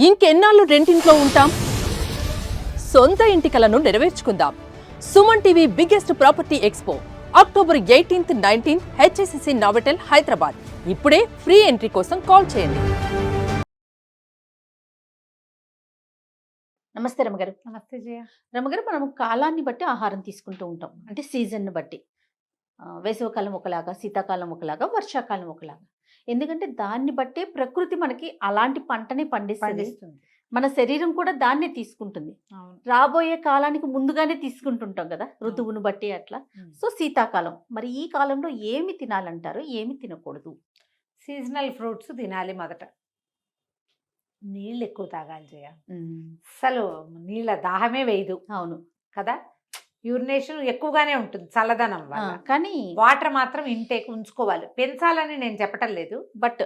ఇంకెన్నాళ్ళు రెంటింట్లో ఉంటాం? సొంత ఇంటి కలను నెరవేర్చుకుందాం. Suman TV biggest property expo October 18th, 19th HSCC Novotel Hyderabad. ఇప్పుడే ఫ్రీ ఎంట్రీ కోసం కాల్ చేయండి. నమస్తే రమగారు. నమస్తే జయ. రమగారు, మనం కాలాన్ని బట్టి ఆహారం తీసుకుంటూ ఉంటాం, అంటే సీజన్ బట్టి. వేసవికాలం ఒకలాగా, శీతాకాలం ఒకలాగా, వర్షాకాలం ఒకలాగా. ఎందుకంటే దాన్ని బట్టే ప్రకృతి మనకి అలాంటి పంటని పండిస్తుంది. మన శరీరం కూడా దాన్నే తీసుకుంటుంది. రాబోయే కాలానికి ముందుగానే తీసుకుంటుంటాం కదా, ఋతువును బట్టి అట్లా. సో శీతాకాలం, మరి ఈ కాలంలో ఏమి తినాలంటారు, ఏమి తినకూడదు? సీజనల్ ఫ్రూట్స్ తినాలి. మొదట నీళ్ళు ఎక్కువ తాగాలి జయ. అసలు నీళ్ళ దాహమే వేయదు. అవును కదా, యూరినేషన్ ఎక్కువగానే ఉంటుంది చల్లదనం వల్ల. కానీ వాటర్ మాత్రం ఇంటేక్ ఉంచుకోవాలి. పెంచాలని నేను చెప్పటం లేదు, బట్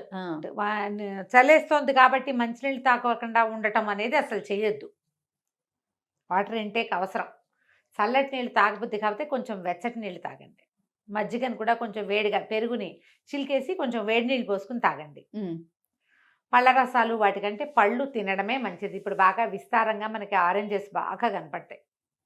చలేస్తోంది కాబట్టి మంచినీళ్ళు తాగకుండా ఉండటం అనేది అసలు చేయొద్దు. వాటర్ ఇంటేక్ అవసరం. చల్లటి నీళ్ళు తాగబుద్ది కాబట్టి కొంచెం వెచ్చటి నీళ్ళు తాగండి. మజ్జిగను కూడా కొంచెం వేడిగా పెరుగుని చిలికేసి కొంచెం వేడి నీళ్ళు పోసుకుని తాగండి. పళ్ళ రసాలు వాటికంటే పళ్ళు తినడమే మంచిది. ఇప్పుడు బాగా విస్తారంగా మనకి ఆరెంజెస్ బాగా కనపడతాయి,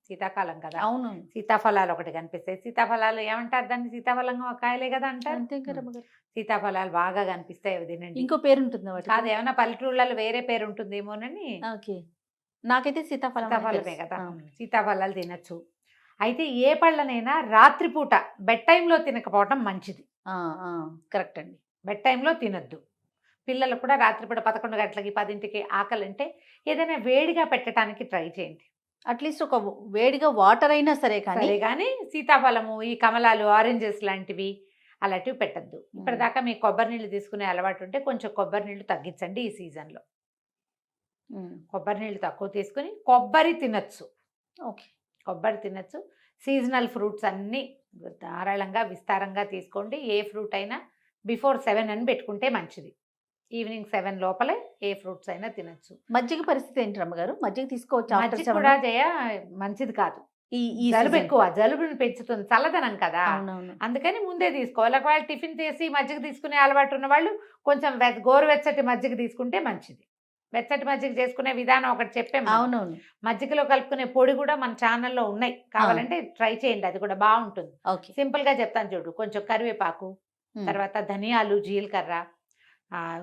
శీతాకాలం కదా. అవును, సీతాఫలాలు ఒకటి కనిపిస్తాయి. సీతాఫలాలు ఏమంటారు దాన్ని? సీతాఫలంగా కాయలే కదా అంటారు. అంతే కదా రమగారు. సీతాఫలాలు బాగా కనిపిస్తాయి, అవి తినండి. ఇంకో పేరు ఉంటుంది వాటికి. కాదు, ఏమైనా పల్లెటూళ్ళలో వేరే పేరు ఉంటుందేమోనని. ఓకే, నాకైతే సీతాఫలమే కదా. సీతాఫలాలు తినచ్చు. అయితే ఏ పళ్ళనైనా రాత్రిపూట బెడ్ టైంలో తినకపోవటం మంచిది. కరెక్ట్ అండి. బెడ్ టైంలో తినొద్దు. పిల్లలు కూడా రాత్రిపూట 11 గంటలకి 10ంటికి ఆకలి అంటే ఏదైనా వేడిగా పెట్టడానికి ట్రై చేయండి. అట్లీస్ట్ ఒక వేడిగా వాటర్ అయినా సరే కానీ సీతాఫలము, ఈ కమలాలు, ఆరెంజెస్ లాంటివి అలాంటివి పెట్టద్దు. ఇప్పటిదాకా మీకు కొబ్బరి నీళ్ళు తీసుకునే అలవాటు ఉంటే కొంచెం కొబ్బరి నీళ్ళు తగ్గించండి. ఈ సీజన్లో కొబ్బరి నీళ్ళు తక్కువ తీసుకుని కొబ్బరి తినచ్చు. ఓకే, కొబ్బరి తినచ్చు. సీజనల్ ఫ్రూట్స్ అన్నీ ధారాళంగా విస్తారంగా తీసుకోండి. ఏ ఫ్రూట్ అయినా బిఫోర్ 7 అని పెట్టుకుంటే మంచిది. ఈవినింగ్ 7 లోపలే ఏ ఫ్రూట్స్ అయినా తినచ్చు. మజ్జిగ పరిస్థితి ఏంటి రమ్మగారు? మజ్జిగ తీసుకోవచ్చు? మజ్జిగ కూడా జయ మంచిది కాదు. ఈ జలుబు ఎక్కువ, జలుబుని పెంచుతుంది, చల్లదనం కదా. అవునవును. అందుకని ముందే తీసుకోవాలి. ఒకవేళ టిఫిన్ చేసి మజ్జిగ తీసుకునే అలవాటు ఉన్న వాళ్ళు కొంచెం గోరువెచ్చటి మజ్జిగ తీసుకుంటే మంచిది. వెచ్చటి మజ్జిగ చేసుకునే విధానం ఒకటి చెప్పాము. అవునవును. మజ్జిగలో కలుపుకునే పొడి కూడా మన ఛానల్లో ఉన్నాయి, కావాలంటే ట్రై చేయండి, అది కూడా బాగుంటుంది. సింపుల్ గా చెప్తాను చూడు. కొంచెం కరివేపాకు, తర్వాత ధనియాలు, జీలకర్ర,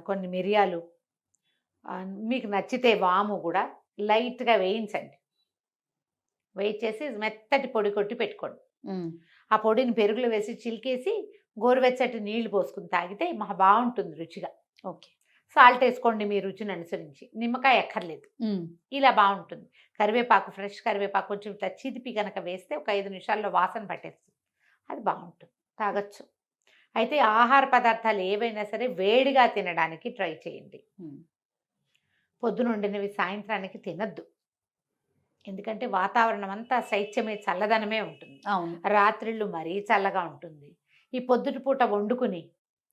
కొన్ని మిరియాలు, మీకు నచ్చితే వాము కూడా లైట్గా వేయించండి. వేయించేసి మెత్తటి పొడి కొట్టి పెట్టుకోండి. ఆ పొడిని పెరుగులో వేసి చిలికేసి గోరువెచ్చటి నీళ్లు పోసుకుని తాగితే మహా బాగుంటుంది రుచిగా. ఓకే, సాల్ట్ వేసుకోండి మీ రుచిని అనుసరించి, నిమ్మకాయ ఎక్కర్లేదు. ఇలా బాగుంటుంది. కరివేపాకు, ఫ్రెష్ కరివేపాకు కొంచెం ఇట్లా చిదిపి కనుక వేస్తే ఒక 5 నిమిషాల్లో వాసన పట్టేస్తుంది. అది బాగుంటుంది, తాగొచ్చు. అయితే ఆహార పదార్థాలు ఏవైనా సరే వేడిగా తినడానికి ట్రై చేయండి. పొద్దునుండినవి సాయంత్రానికి తినద్దు. ఎందుకంటే వాతావరణం అంతా శైత్యమే, చల్లదనమే ఉంటుంది. రాత్రిళ్ళు మరీ చల్లగా ఉంటుంది. ఈ పొద్దుటి పూట వండుకుని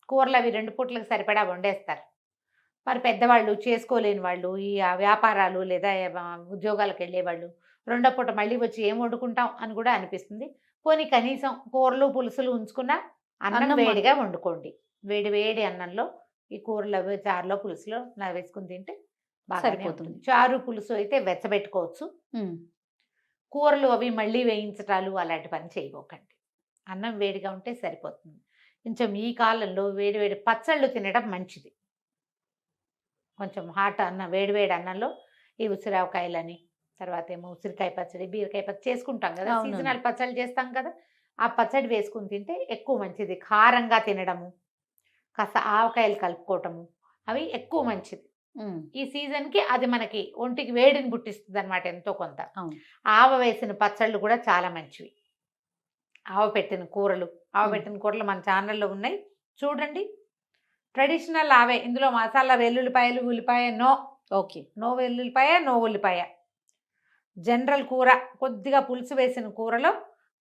కూరలు అవి 2 పూటలకు సరిపడా వండేస్తారు. మరి పెద్దవాళ్ళు, చేసుకోలేని వాళ్ళు, ఈ వ్యాపారాలు లేదా ఉద్యోగాలకు వెళ్ళేవాళ్ళు రెండో పూట మళ్ళీ వచ్చి ఏం వండుకుంటాం అని కూడా అనిపిస్తుంది. పోనీ కనీసం కూరలు పులుసులు ఉంచుకున్నా అన్నం వేడిగా వండుకోండి. వేడి వేడి అన్నంలో ఈ కూరలు అవి చారులో పులుసులో వేసుకుని తింటే బాగా సరిపోతుంది. చారు పులుసు అయితే వెచ్చబెట్టుకోవచ్చు. కూరలు అవి మళ్ళీ వేయించటాలు అలాంటి పని చేయబోకండి. అన్నం వేడిగా ఉంటే సరిపోతుంది. కొంచెం ఈ కాలంలో వేడి వేడి పచ్చళ్ళు తినడం మంచిది. కొంచెం హాట్ అన్నం, వేడివేడి అన్నంలో ఈ ఉసిరావకాయలని, తర్వాత ఏమో ఉసిరికాయ పచ్చడి, బీరకాయ పచ్చడి చేసుకుంటాం కదా, సీజనల్ పచ్చళ్ళు చేస్తాం కదా, ఆ పచ్చడి వేసుకుని తింటే ఎక్కువ మంచిది. కారంగా తినడము, కాస్త ఆవకాయలు కలుపుకోవటము, అవి ఎక్కువ మంచిది. ఈ సీజన్కి అది మనకి ఒంటికి వేడిని పుట్టిస్తుంది అనమాట ఎంతో కొంత. ఆవ వేసిన పచ్చళ్ళు కూడా చాలా మంచివి. ఆవ పెట్టిన కూరలు మన ఛానల్లో ఉన్నాయి, చూడండి. ట్రెడిషనల్ ఆవే. ఇందులో మసాలా వెల్లుల్లిపాయలు, ఉల్లిపాయ నో. ఓకే, నో వెల్లుల్లిపాయ, నో ఉల్లిపాయ. జనరల్ కూర, కొద్దిగా పులుసు వేసిన కూరలో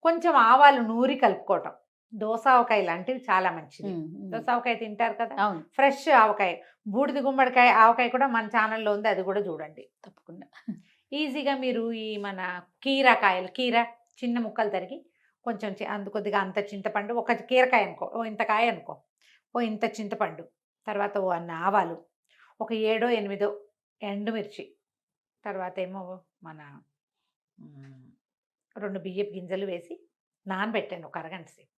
కొంచెం ఆవాలు నూరి కలుపుకోవటం. దోసావకాయ లాంటివి చాలా మంచిది. దోసావకాయ తింటారు కదా, ఫ్రెష్ ఆవకాయ. బూడిద గుమ్మడికాయ ఆవకాయ కూడా మన ఛానల్లో ఉంది, అది కూడా చూడండి తప్పకుండా. ఈజీగా మీరు ఈ మన కీరకాయలు, కీర చిన్న ముక్కలు తరిగి కొంచెం కొద్దిగా అంత చింతపండు, ఒక కీరకాయ అనుకో, ఇంత కాయ అనుకో, ఇంత చింతపండు, తర్వాత అన్న ఆవాలు, ఒక 7 8 ఎండుమిర్చి, తర్వాత ఏమో మన 2 బియ్యపు గింజలు వేసి నానబెట్టండి ఒక అరగంట సేపు.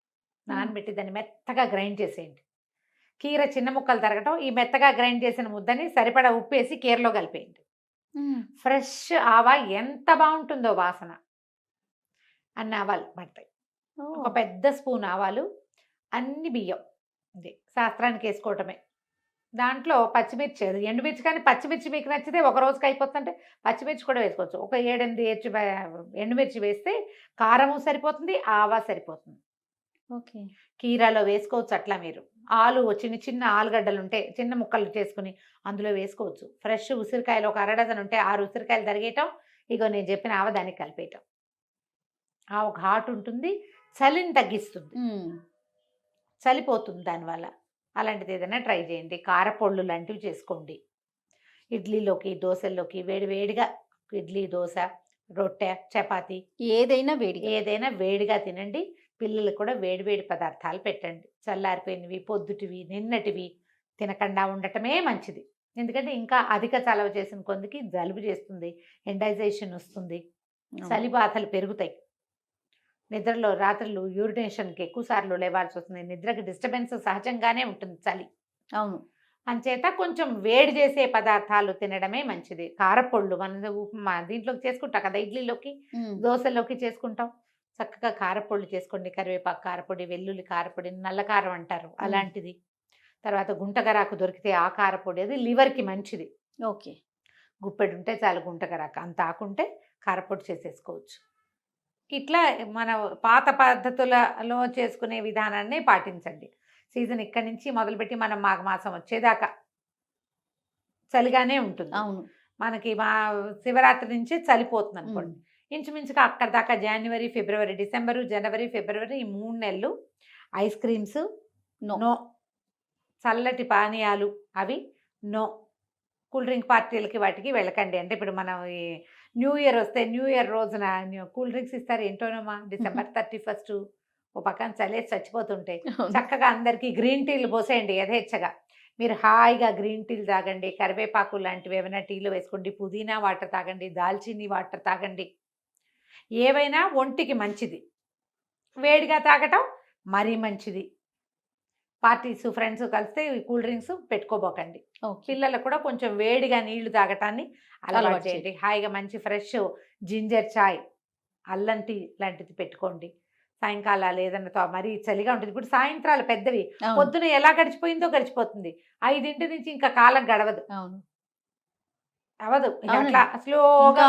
నానబెట్టి దాన్ని మెత్తగా గ్రైండ్ చేసేయండి. కీర చిన్న ముక్కలు తరగటం, ఈ మెత్తగా గ్రైండ్ చేసిన ముద్దని సరిపడా ఉప్పు వేసి కీరలో కలిపేయండి. ఫ్రెష్ ఆవా ఎంత బాగుంటుందో వాసన. అన్ని ఆవాలు పడతాయి, ఒక పెద్ద స్పూన్ ఆవాలు, అన్ని బియ్యం, ఇది శాస్త్రానికి వేసుకోవటమే. దాంట్లో పచ్చిమిర్చి, ఎండుమిర్చి కానీ పచ్చిమిర్చి మీకు నచ్చితే ఒక రోజుకి అయిపోతుందంటే పచ్చిమిర్చి కూడా వేసుకోవచ్చు. ఒక 7-8 ఎండుమిర్చి వేస్తే కారము సరిపోతుంది, ఆవా సరిపోతుంది. ఓకే. కీరాలో వేసుకోవచ్చు. అట్లా మీరు చిన్న చిన్న ఆలుగడ్డలు ఉంటే చిన్న ముక్కలు చేసుకుని అందులో వేసుకోవచ్చు. ఫ్రెష్ ఉసిరికాయలు ఒక 1 డజన్ ఉంటే 6 ఉసిరికాయలు తరిగేయటం, ఇగో నేను చెప్పిన ఆవ దానికి కలిపేయటం. ఒక హాట్ ఉంటుంది, చలిని తగ్గిస్తుంది, చలిపోతుంది దానివల్ల. అలాంటిది ఏదైనా ట్రై చేయండి. కారపొళ్ళు లాంటివి చేసుకోండి. ఇడ్లీలోకి, దోశల్లోకి వేడివేడిగా ఇడ్లీ, దోశ, రొట్టె, చపాతి ఏదైనా వేడిగా తినండి. పిల్లలకు కూడా వేడివేడి పదార్థాలు పెట్టండి. చల్లారిపోయినవి, పొద్దుటివి, నిన్నటివి తినకుండా ఉండటమే మంచిది. ఎందుకంటే ఇంకా అధిక చలవ చేసిన కొందికి జలుబు చేస్తుంది, ఎండైజేషన్ వస్తుంది, చలి బాధలు పెరుగుతాయి. నిద్రలో రాత్రులు యూరినేషన్కి ఎక్కువసార్లు లేవాల్సి వస్తుంది. నిద్రకి డిస్టర్బెన్స్ సహజంగానే ఉంటుంది చలి. అవును. అంచేత కొంచెం వేడి చేసే పదార్థాలు తినడమే మంచిది. కారపొళ్ళు మన దీంట్లోకి చేసుకుంటాం కదా, ఇడ్లీలోకి, దోశలోకి చేసుకుంటాం. చక్కగా కారపొళ్ళు చేసుకోండి. కరివేపాకు కారపొడి, వెల్లుల్లి కారపొడి, నల్ల కారం అంటారు అలాంటిది. తర్వాత గుంటగరాకు దొరికితే ఆ కారపొడి, అది లివర్కి మంచిది. ఓకే. గుప్పెడు ఉంటే చాలు గుంటగరాకు, అంత ఆకుంటే కారపొడి చేసేసుకోవచ్చు. ఇట్లా మన పాత పద్ధతులలో చేసుకునే విధానాన్ని పాటించండి. సీజన్ ఇక్కడి నుంచి మొదలుపెట్టి మనం మాఘమాసం వచ్చేదాకా చలిగానే ఉంటుంది. అవును. మనకి శివరాత్రి నుంచే చలిపోతుంది అనుకోండి. ఇంచుమించుగా అక్కడి దాకా జనవరి, ఫిబ్రవరి, డిసెంబరు, జనవరి, ఫిబ్రవరి, ఈ 3 నెలలు ఐస్ క్రీమ్స్ నో, చల్లటి పానీయాలు అవి నో, కూల్ డ్రింక్ పార్టీలకి వాటికి వెళ్ళకండి. అంటే ఇప్పుడు మనం ఈ న్యూ ఇయర్ వస్తే న్యూ ఇయర్ రోజున కూల్ డ్రింక్స్ ఇస్తారు ఏంటోనమ్మా, December 31 ఓ పక్కన చలేసి చచ్చిపోతుంటే చక్కగా అందరికీ గ్రీన్ టీలు పోసేయండి యథేచ్ఛగా. మీరు హాయిగా గ్రీన్ టీలు తాగండి, కరివేపాకు లాంటివి ఏమైనా టీలో వేసుకోండి, పుదీనా వాటర్ తాగండి, దాల్చిని వాటర్ తాగండి. ఏవైనా ఒంటికి మంచిది. వేడిగా తాగటం మరీ మంచిది. పార్టీస్, ఫ్రెండ్స్ కలిస్తే కూల్ డ్రింక్స్ పెట్టుకోబోకండి. పిల్లలకు కూడా కొంచెం వేడిగా నీళ్లు తాగటాన్ని అలవాటు చేయండి. హాయిగా మంచి ఫ్రెష్ జింజర్ చాయ్, అల్లం టీ లాంటిది పెట్టుకోండి. సాయంకాలాలు ఏదన్నా మరీ చలిగా ఉంటుంది. ఇప్పుడు సాయంత్రాలు పెద్దవి, పొద్దున ఎలా గడిచిపోయిందో గడిచిపోతుంది. 5 నుంచి ఇంకా కాలం గడవదు, అవదు. అట్లా స్లోగా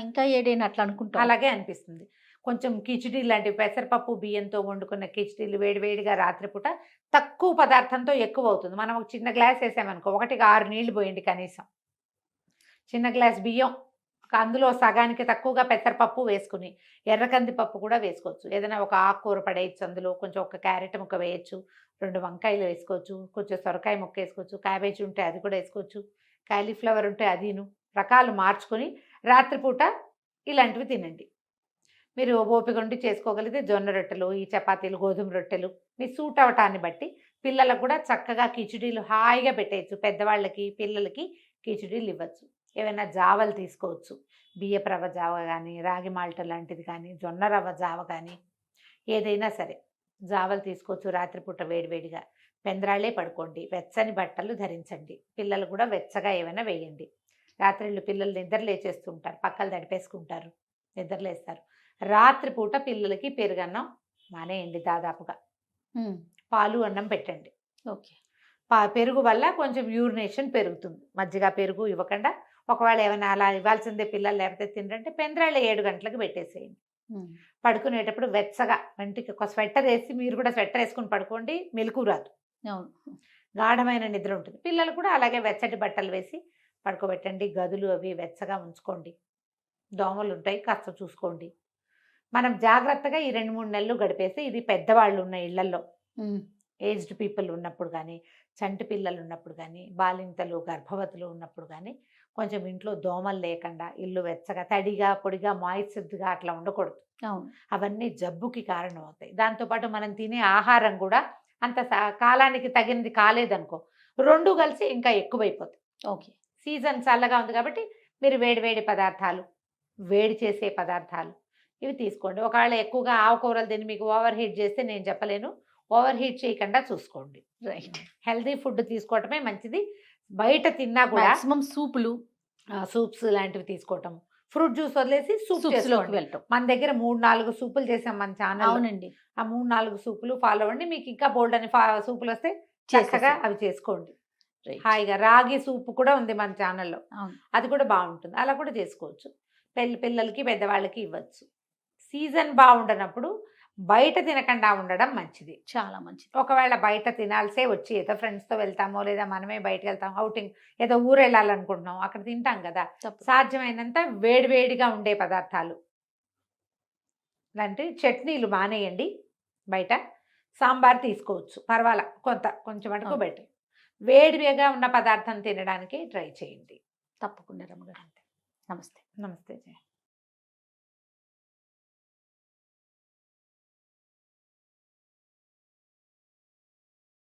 ఇంకా 7 అట్లా అనుకుంటా, అలాగే అనిపిస్తుంది. కొంచెం కిచిడీ లాంటివి, పెసరపప్పు బియ్యంతో వండుకున్న కిచిడీలు వేడివేడిగా రాత్రిపూట తక్కువ పదార్థంతో ఎక్కువ అవుతుంది. మనం ఒక చిన్న గ్లాస్ వేసామనుకో, 1కి 6 నీళ్లు పోయండి కనీసం. చిన్న గ్లాస్ బియ్యం, అందులో సగానికి తక్కువగా పెసరపప్పు వేసుకుని, ఎర్రకంది పప్పు కూడా వేసుకోవచ్చు. ఏదైనా ఒక ఆకుకూర పడేయచ్చు, అందులో కొంచెం ఒక క్యారెట్ ముక్క వేయచ్చు, 2 వంకాయలు వేసుకోవచ్చు, కొంచెం సొరకాయ ముక్క వేసుకోవచ్చు, క్యాబేజీ ఉంటే అది కూడా వేసుకోవచ్చు, కాలీఫ్లవర్ ఉంటే అదిను, రకాలు మార్చుకొని రాత్రిపూట ఇలాంటివి తినండి. మీరు ఓపిక ఉండి చేసుకోగలిగితే జొన్న రొట్టెలు, ఈ చపాతీలు, గోధుమ రొట్టెలు మీ సూట్ అవటాన్ని బట్టి పిల్లలకు కూడా చక్కగా కిచిడీలు హాయిగా పెట్టేయచ్చు. పెద్దవాళ్ళకి, పిల్లలకి కిచిడీలు ఇవ్వచ్చు. ఏమైనా జావలు తీసుకోవచ్చు, బియ్యపు రవ్వ జావ కానీ, రాగి మాల్ట లాంటిది కానీ, జొన్న రవ్వ జావ కానీ, ఏదైనా సరే జావలు తీసుకోవచ్చు. రాత్రిపూట వేడివేడిగా పెందరాళ్ళే పడుకోండి, వెచ్చని బట్టలు ధరించండి. పిల్లలు కూడా వెచ్చగా ఏమైనా వేయండి. రాత్రిళ్ళు పిల్లలు నిద్ర లేచేస్తుంటారు, పక్కలు తడిపేసుకుంటారు, నిద్రలేస్తారు. రాత్రిపూట పిల్లలకి పెరుగన్నం మానేయండి దాదాపుగా. పాలు అన్నం పెట్టండి. ఓకే. పెరుగు వల్ల కొంచెం యూరినేషన్ పెరుగుతుంది. మజ్జిగ, పెరుగు ఇవ్వకుండా, ఒకవేళ ఏమైనా అలా ఇవ్వాల్సిందే పిల్లలు లేకపోతే తినరంటే పెందరాళ్ళు 7 గంటలకు పెట్టేసేయండి. పడుకునేటప్పుడు వెచ్చగా వంటికి ఒక స్వెట్టర్ వేసి, మీరు కూడా స్వెట్టర్ వేసుకుని పడుకోండి, మెలకు రాదు, గాఢమైన నిద్ర ఉంటుంది. పిల్లలు కూడా అలాగే వెచ్చటి బట్టలు వేసి పడుకోబెట్టండి. గదులు అవి వెచ్చగా ఉంచుకోండి. దోమలు ఉంటాయి, కాస్త చూసుకోండి. మనం జాగ్రత్తగా ఈ 2-3 నెలలు గడిపేస్తే, ఇది పెద్దవాళ్ళు ఉన్న ఇళ్లలో, ఏజ్డ్ పీపుల్ ఉన్నప్పుడు కానీ, చంటి పిల్లలు ఉన్నప్పుడు కానీ, బాలింతలు, గర్భవతులు ఉన్నప్పుడు కానీ కొంచెం ఇంట్లో దోమలు లేకుండా, ఇల్లు వెచ్చగా, తడిగా, పొడిగా, మాయిశ్చర్గా అట్లా ఉండకూడదు. అవన్నీ జబ్బుకి కారణం అవుతాయి. దాంతోపాటు మనం తినే ఆహారం కూడా అంత కాలానికి తగినది కాలేదనుకో, 2 కలిసి ఇంకా ఎక్కువైపోతాయి. ఓకే. సీజన్ చల్లగా ఉంది కాబట్టి మీరు వేడి వేడి పదార్థాలు, వేడి చేసే పదార్థాలు ఇవి తీసుకోండి. ఒకవేళ ఎక్కువగా ఆకుకూరలు తిని మీకు ఓవర్ హీట్ చేస్తే నేను చెప్పలేను. ఓవర్ హీట్ చేయకుండా చూసుకోండి. రైట్. హెల్తీ ఫుడ్ తీసుకోవటమే మంచిది. బయట తిన్నా కూడా మాక్సిమం సూపులు, సూప్స్ లాంటివి తీసుకోవటం, ఫ్రూట్ జ్యూస్ వదిలేసి సూప్ సూప్స్లోకి చేసుకోండి. వెళ్ళటం. మన దగ్గర 3-4 సూపులు చేసాం మన ఛానల్. అవునండి, ఆ 3-4 సూపులు ఫాలో అవ్వండి. మీకు ఇంకా బోల్డ్ అని సూపులు వస్తే చక్కగా చేసేసి. అవి చేసుకోండి. రైట్. హాయిగా రాగి సూప్ కూడా ఉంది మన ఛానల్లో, అవును. అది కూడా బాగుంటుంది. అలా కూడా చేసుకోవచ్చు. పిల్లలకి పెద్దవాళ్ళకి ఇవ్వచ్చు. సీజన్ బాగుండనప్పుడు బయట తినకుండా ఉండడం మంచిది. చాలా మంచిది. ఒకవేళ బయట తినాల్సే వచ్చి ఏదో ఫ్రెండ్స్తో వెళ్తామో లేదా మనమే బయటకు వెళ్తాం, అవుటింగ్ ఏదో ఊరు వెళ్ళాలనుకుంటున్నాం, అక్కడ తింటాం కదా. తప్పు. సాధ్యమైనంత వేడివేడిగా ఉండే పదార్థాలు లాంటి చట్నీలు మానేయండి. బయట సాంబార్ తీసుకోవచ్చు, పర్వాలా కొంచెం మటుకు అవును. బెటర్. వేడివేగా ఉన్న పదార్థం తినడానికి ట్రై చేయండి. తప్పకుండా రమ్మగారు. నమస్తే. నమస్తే జయ.